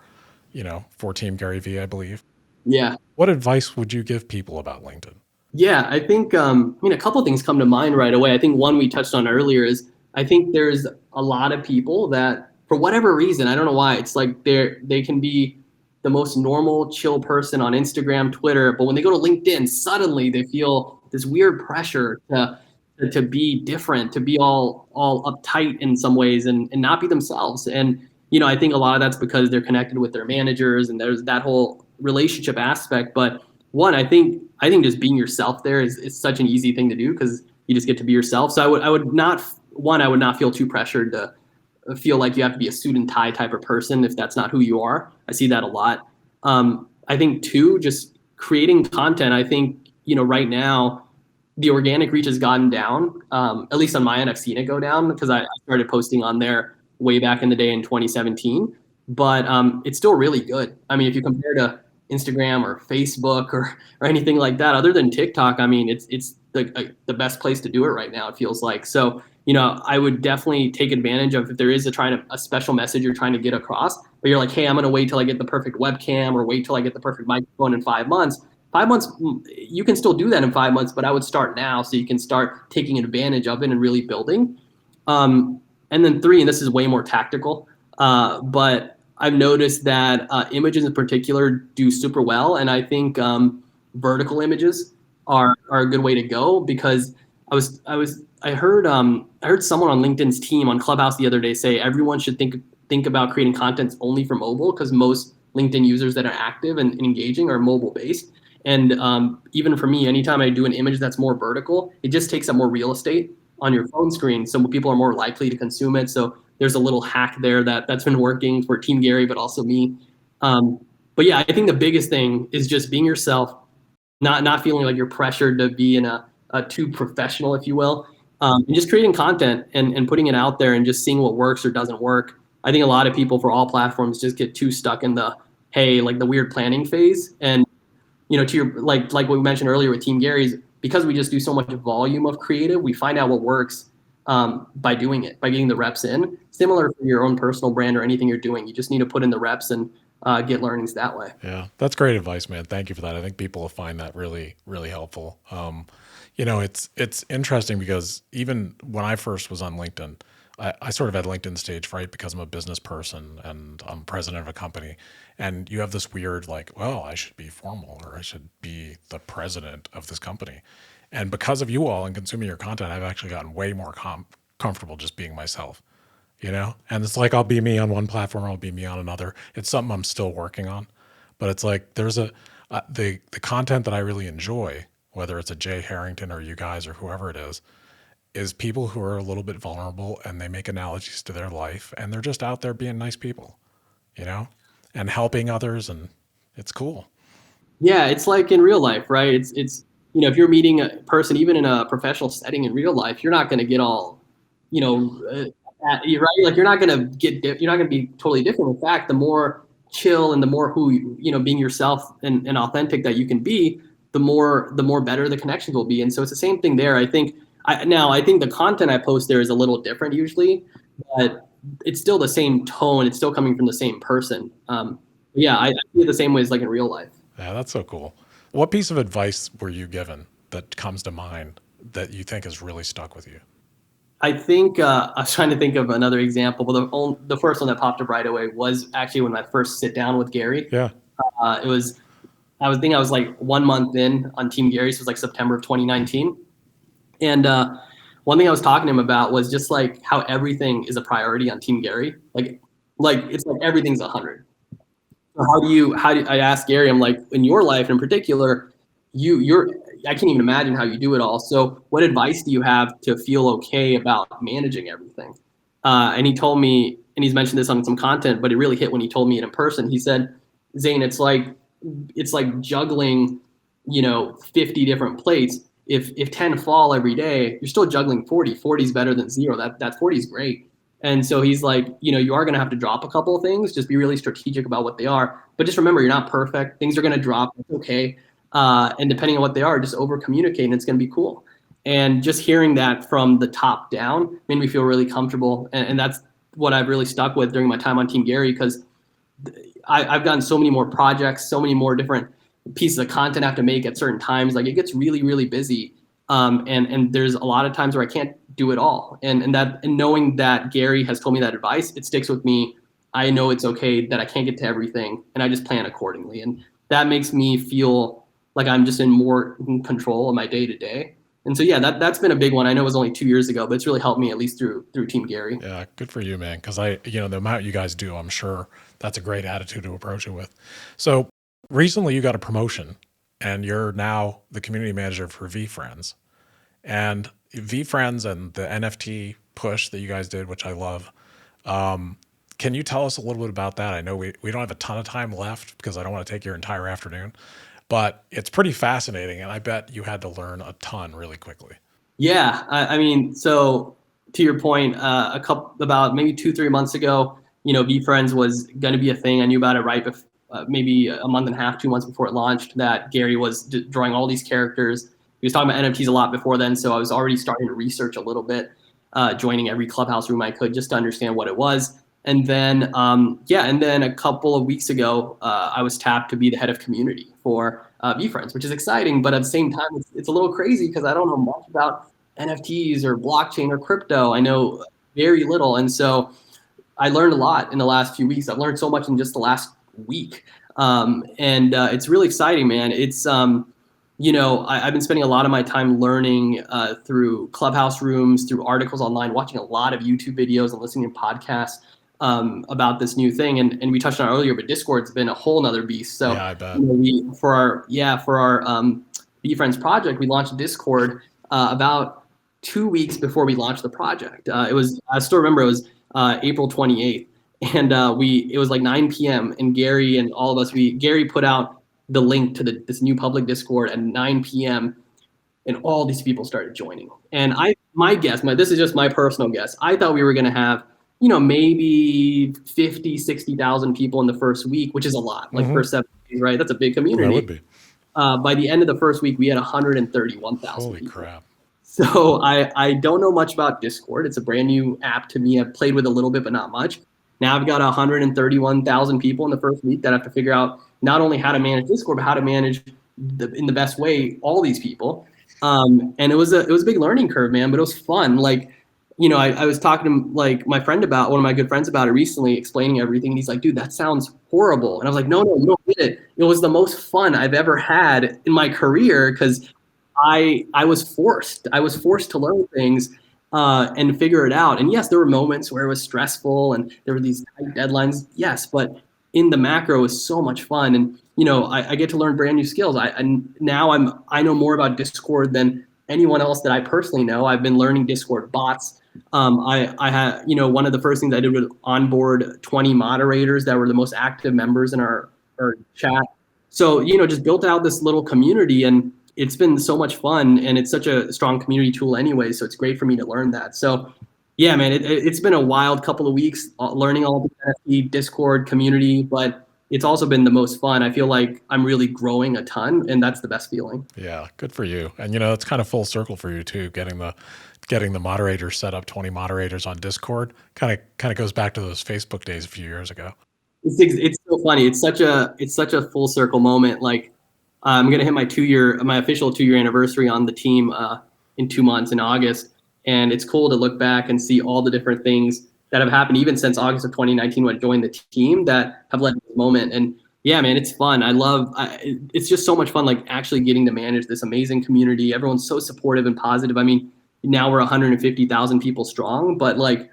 Team Gary Vee, I believe. Yeah. What advice would you give people about LinkedIn? Yeah, I think, a couple of things come to mind right away. I think one we touched on earlier is I think there's a lot of people that, for whatever reason, I don't know why, it's like they can be the most normal, chill person on Instagram, Twitter, but when they go to LinkedIn, suddenly they feel this weird pressure to be different, to be all uptight in some ways and not be themselves. And, I think a lot of that's because they're connected with their managers and there's that whole relationship aspect. But one, I think just being yourself there is such an easy thing to do because you just get to be yourself. So I would not feel too pressured to feel like you have to be a suit and tie type of person if that's not who you are. I see that a lot. I think two, just creating content. I think, right now the organic reach has gotten down. At least on my end, I've seen it go down because I started posting on there way back in the day in 2017. But it's still really good. I mean, if you compare to Instagram or Facebook or anything like that, other than TikTok, I mean, it's the best place to do it right now, it feels like. So, I would definitely take advantage of if there is a special message you're trying to get across, but you're like, hey, I'm going to wait till I get the perfect webcam or wait till I get the perfect microphone in 5 months. 5 months, you can still do that in 5 months, but I would start now so you can start taking advantage of it and really building. And then three, and this is way more tactical, but I've noticed that images in particular do super well. And I think vertical images are a good way to go because I heard someone on LinkedIn's team on Clubhouse the other day say everyone should think about creating content only for mobile because most LinkedIn users that are active and engaging are mobile based. And even for me, anytime I do an image that's more vertical, it just takes up more real estate on your phone screen. So people are more likely to consume it. So there's a little hack there that's been working for Team Gary, but also me. But yeah, I think the biggest thing is just being yourself, not feeling like you're pressured to be in a too professional, if you will, and just creating content and putting it out there and just seeing what works or doesn't work. I think a lot of people for all platforms just get too stuck in the weird planning phase. And to your like what we mentioned earlier with Team Gary's, because we just do so much volume of creative, we find out what works by doing it, by getting the reps in. Similar for your own personal brand or anything you're doing, you just need to put in the reps and get learnings that way. Yeah, that's great advice, man. Thank you for that. I think people will find that really, really helpful. It's interesting because even when I first was on LinkedIn, I sort of had LinkedIn stage fright because I'm a business person and I'm president of a company. And you have this weird well, I should be formal or I should be the president of this company. And because of you all and consuming your content, I've actually gotten way more comfortable just being myself. And it's like, I'll be me on one platform, I'll be me on another. It's something I'm still working on, but it's like there's the content that I really enjoy, whether it's a Jay Harrington or you guys or whoever it is people who are a little bit vulnerable and they make analogies to their life and they're just out there being nice people, you know, and helping others, and it's cool. Yeah, it's like in real life, right? It's if you're meeting a person, even in a professional setting in real life, you're not going to get all, right? Like you're not going to be totally different. In fact, the more chill and the more being yourself and authentic that you can be, the more better the connections will be. And so it's the same thing there. I think the content I post there is a little different usually, but it's still the same tone. It's still coming from the same person. Yeah, I see it the same way as like in real life. Yeah, that's so cool. What piece of advice were you given that comes to mind that you think has really stuck with you? I think I was trying to think of another example, but the first one that popped up right away was actually when I first sit down with Gary. Yeah. I was like 1 month in on Team Gary, so it was like September of 2019. And one thing I was talking to him about was just like how everything is a priority on Team Gary. Like it's like everything's 100. So I asked Gary, I'm like, in your life in particular, I can't even imagine how you do it all. So what advice do you have to feel okay about managing everything? And he told me, and he's mentioned this on some content, but it really hit when he told me it in person. He said, Zain, it's like juggling, 50 different plates. If 10 fall every day, you're still juggling 40. 40 is better than 0. That 40 is great. And so he's like, you are going to have to drop a couple of things. Just be really strategic about what they are. But just remember, you're not perfect. Things are going to drop. It's okay. And depending on what they are, just over communicate and it's going to be cool. And just hearing that from the top down made me feel really comfortable. And that's what I've really stuck with during my time on Team Gary, because I've gotten so many more projects, so many more different pieces of content I have to make at certain times. Like it gets really, really busy. And there's a lot of times where I can't do it all. And knowing that Gary has told me that advice, it sticks with me. I know it's okay that I can't get to everything, and I just plan accordingly. And that makes me feel like I'm just in more control of my day to day. And so, yeah, that's been a big one. I know it was only 2 years ago, but it's really helped me at least through Team Gary. Yeah, good for you, man. Because the amount you guys do, I'm sure that's a great attitude to approach it with. So recently you got a promotion and you're now the community manager for VeeFriends. And VeeFriends and the NFT push that you guys did, which I love. Can you tell us a little bit about that? I know we don't have a ton of time left because I don't want to take your entire afternoon, but it's pretty fascinating. And I bet you had to learn a ton really quickly. Yeah. I mean, so to your point, about maybe 2-3 months ago, VeeFriends was going to be a thing. I knew about it right before, maybe a month and a half, 2 months before it launched, that Gary was drawing all these characters. He was talking about NFTs a lot before then, so I was already starting to research a little bit, joining every Clubhouse room I could just to understand what it was. And then, and then a couple of weeks ago, I was tapped to be the head of community for VeeFriends, which is exciting, but at the same time, it's a little crazy because I don't know much about NFTs or blockchain or crypto. I know very little, and so I learned a lot in the last few weeks. I've learned so much in just the last week, and it's really exciting, man. It's I've been spending a lot of my time learning through Clubhouse rooms, through articles online, watching a lot of YouTube videos and listening to podcasts about this new thing. And we touched on it earlier, but Discord's been a whole nother beast. So yeah, I bet. For our VeeFriends project, we launched Discord about 2 weeks before we launched the project. I still remember it was April 28th. And it was like 9 p.m. and Gary and all of us, Gary put out the link to this new public Discord at 9 p.m. and all these people started joining. And this is just my personal guess, I thought we were going to have, maybe 50, 60,000 people in the first week, which is a lot, like first 7 days, right? That's a big community. That would be. By the end of the first week, we had 131,000 Holy people. crap. So I don't know much about Discord. It's a brand new app to me. I've played with a little bit, but not much. Now I've got 131,000 people in the first week that have to figure out not only how to manage Discord, but how to manage in the best way all these people. And it was a big learning curve, man, but it was fun. Like, I was talking to like my friend about one of my good friends about it recently, explaining everything. And he's like, dude, that sounds horrible. And I was like, no, you don't get it. It was the most fun I've ever had in my career because I was forced to learn things. and figure it out. And yes, there were moments where it was stressful and there were these tight deadlines. Yes, but in the macro is so much fun. And I get to learn brand new skills. I know more about Discord than anyone else that I personally know. I've been learning Discord bots. I had, one of the first things I did was onboard 20 moderators that were the most active members in our chat. So, just built out this little community, and it's been so much fun, and it's such a strong community tool anyway. So it's great for me to learn that. So yeah, man, it's been a wild couple of weeks learning all the NFT Discord community, but it's also been the most fun. I feel like I'm really growing a ton, and that's the best feeling. Yeah, good for you. And it's kind of full circle for you too, getting the moderators set up, 20 moderators on Discord. Kind of goes back to those Facebook days a few years ago. It's so funny. It's such a full circle moment. Like I'm gonna hit my official 2-year anniversary on the team in 2 months in August, and it's cool to look back and see all the different things that have happened even since August of 2019 when I joined the team that have led to this moment. And yeah, man, it's fun. It's just so much fun, like actually getting to manage this amazing community. Everyone's so supportive and positive. I mean, now we're 150,000 people strong, but like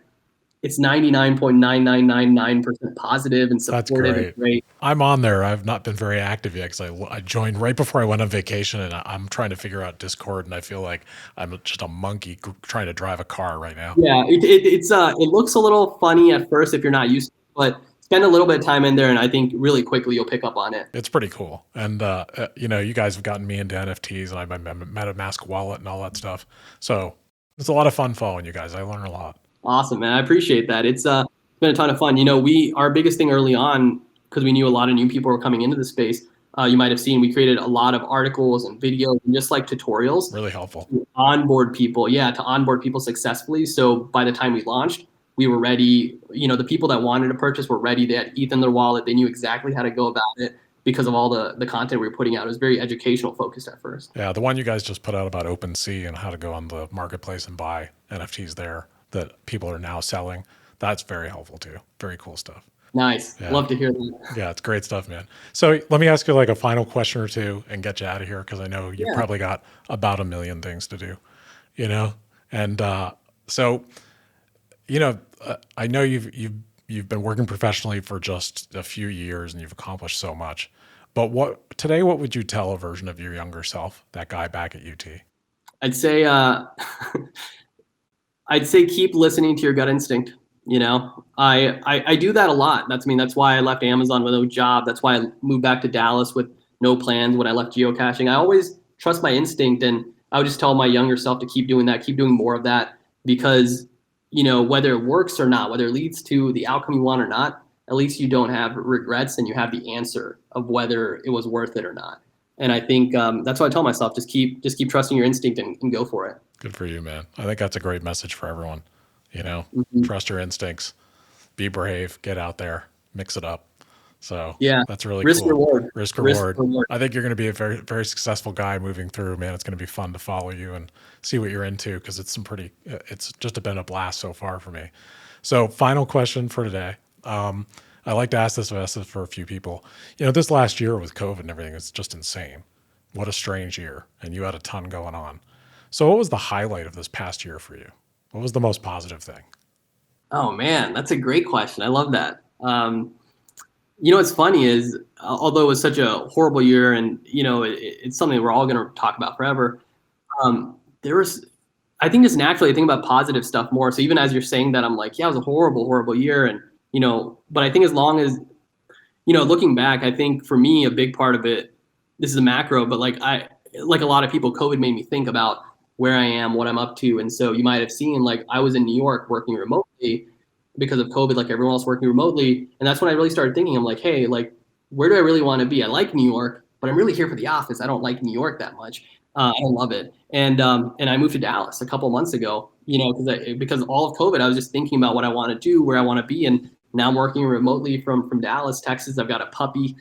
it's 99.9999% positive and supportive. That's great. I'm on there. I've not been very active yet because I joined right before I went on vacation, and I'm trying to figure out Discord, and I feel like I'm just a monkey trying to drive a car right now. Yeah, it looks a little funny at first if you're not used to it, but spend a little bit of time in there, and I think really quickly you'll pick up on it. It's pretty cool. And, you guys have gotten me into NFTs, and I MetaMask wallet and all that stuff. So it's a lot of fun following you guys. I learn a lot. Awesome, man. I appreciate that. It's been a ton of fun. Our biggest thing early on, because we knew a lot of new people were coming into the space, you might have seen we created a lot of articles and videos and just like tutorials. Really helpful. To onboard people successfully. So by the time we launched, we were ready. The people that wanted to purchase were ready. They had ETH in their wallet. They knew exactly how to go about it because of all the content we were putting out. It was very educational focused at first. Yeah, the one you guys just put out about OpenSea and how to go on the marketplace and buy NFTs there that people are now selling, that's very helpful too. Very cool stuff. Nice. Yeah. Love to hear that. Yeah, it's great stuff, man. So let me ask you like a final question or two and get you out of here, because I know you've probably got about 1 million things to do, And so, I know you've been working professionally for just a few years and you've accomplished so much. But what would you tell a version of your younger self, that guy back at UT? I'd say keep listening to your gut instinct. I do that a lot. That's why I left Amazon with no job. That's why I moved back to Dallas with no plans when I left geocaching. I always trust my instinct, and I would just tell my younger self to keep doing that, keep doing more of that, because whether it works or not, whether it leads to the outcome you want or not, at least you don't have regrets and you have the answer of whether it was worth it or not. And I think that's what I tell myself, just keep trusting your instinct and go for it. Good for you, man. I think that's a great message for everyone. Trust your instincts, be brave, get out there, mix it up. So yeah, that's really cool. Risk reward. I think you're going to be a very, very successful guy moving through, man. It's going to be fun to follow you and see what you're into, because it's just been a blast so far for me. So final question for today. I like to ask this for a few people. This last year with COVID and everything, it's just insane. What a strange year. And you had a ton going on. So what was the highlight of this past year for you? What was the most positive thing? Oh man, that's a great question. I love that. What's funny is, although it was such a horrible year, and it's something we're all going to talk about forever, I think just naturally I think about positive stuff more. So even as you're saying that, I'm like, yeah, it was a horrible year, and but I think as long as looking back, I think for me a big part of it, this is a macro, but like a lot of people, COVID made me think about where I am, what I'm up to. And so you might have seen, like, I was in New York working remotely because of COVID, like everyone else working remotely. And that's when I really started thinking, I'm like, hey, like, where do I really want to be? I like New York, but I'm really here for the office. I don't like New York that much. I don't love it. And I moved to Dallas a couple of months ago, because all of COVID, I was just thinking about what I want to do, where I want to be. And now I'm working remotely from Dallas, Texas. I've got a puppy,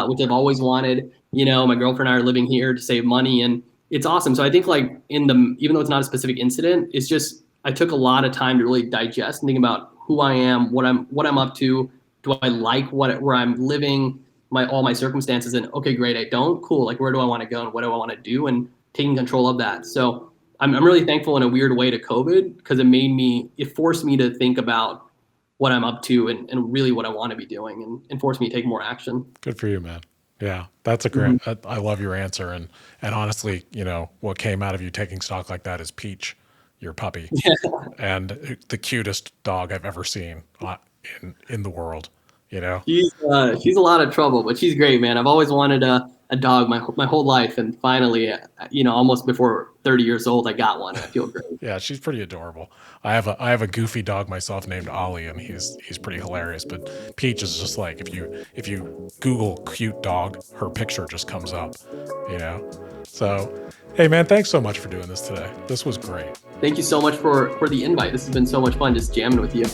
which I've always wanted. My girlfriend and I are living here to save money, and it's awesome. So I think like even though it's not a specific incident, it's just, I took a lot of time to really digest and think about who I am, what I'm up to. Do I like where I'm living, all my circumstances? And okay, great. I don't. Cool. Like, where do I want to go and what do I want to do, and taking control of that. So I'm really thankful in a weird way to COVID, because it forced me to think about what I'm up to and really what I want to be doing, and forced me to take more action. Good for you, man. Yeah, that's a great. I love your answer, and honestly, what came out of you taking stock like that is Peach, your puppy, and the cutest dog I've ever seen in the world. She's a lot of trouble, but she's great, man. I've always wanted a dog my whole life, and finally, almost before 30 years old, I got one. I feel great. Yeah, she's pretty adorable. I have a goofy dog myself named Ollie, and he's pretty hilarious. But Peach is just like, if you Google cute dog, her picture just comes up. So, hey man, thanks so much for doing this today. This was great. Thank you so much for the invite. This has been so much fun just jamming with you.